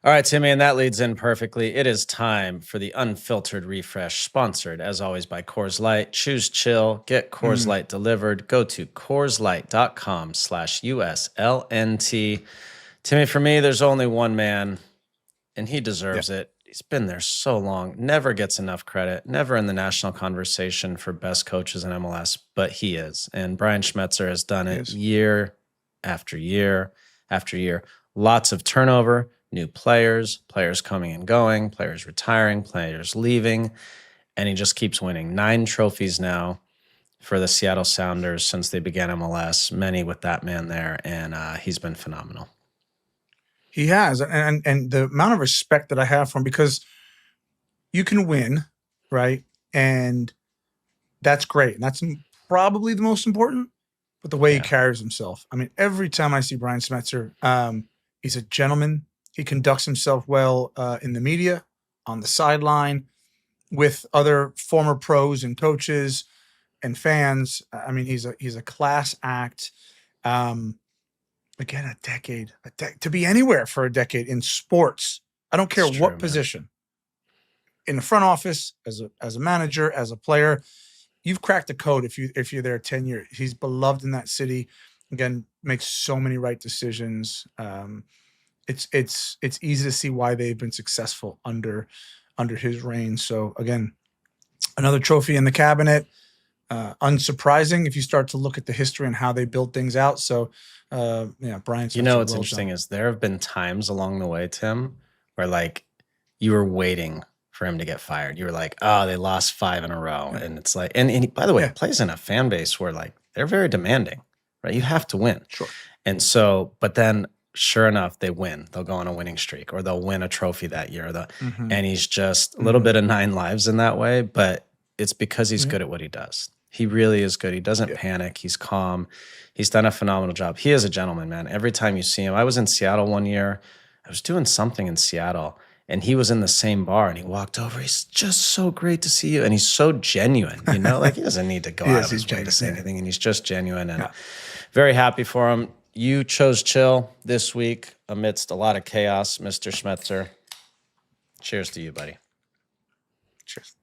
All right, Timmy, and that leads in perfectly. It is time for the Unfiltered Refresh, sponsored as always by Coors Light. Choose chill, get Coors Light delivered. Go to CoorsLight.com/USLNT. Timmy, for me, there's only one man, and he Yeah. deserves it. He's been there so long, never gets enough credit, never in the national conversation for best coaches in MLS, but he is. And Brian Schmetzer has done it Yes. year after year after year. Lots of turnover, new players, players coming and going, players retiring, players leaving, and he just keeps winning. 9 trophies now for the Seattle Sounders since they began MLS, many with that man there, and he's been phenomenal. He has, and the amount of respect that I have for him, because you can win, right? And that's great. And that's probably the most important, but the way he Yeah. carries himself. I mean, every time I see Brian Schmetzer, he's a gentleman. He conducts himself well in the media, on the sideline, with other former pros and coaches and fans. I mean, he's a class act. Again, a decade to be anywhere for a decade in sports. I don't care It's true, what man. position. In the front office, as a manager, as a player, you've cracked the code if you're there 10 years. He's beloved in that city. Again, makes so many right decisions. It's easy to see why they've been successful under his reign. So again, another trophy in the cabinet. Unsurprising if you start to look at the history and how they built things out. So Brian Schmetzer, You know what's well interesting done. is there have been times along the way, Tim, where like you were waiting for him to get fired. You were like, oh, they lost 5 in a row. Yeah. And it's like, and he, by the way, Yeah. he plays in a fan base where like they're very demanding, right? You have to win. Sure. And so, but then sure enough, they win. They'll go on a winning streak or they'll win a trophy that year. And he's just a little bit of 9 lives in that way, but it's because he's good at what he does. He really is good. He doesn't panic. He's calm. He's done a phenomenal job. He is a gentleman, man. Every time you see him, I was in Seattle one year. I was doing something in Seattle and he was in the same bar and he walked over. He's just so great to see you. And he's so genuine, you know, like he doesn't need to go out of his way to say anything. And he's just genuine and very happy for him. You chose chill this week amidst a lot of chaos, Mr. Schmetzer. Cheers to you, buddy. Cheers.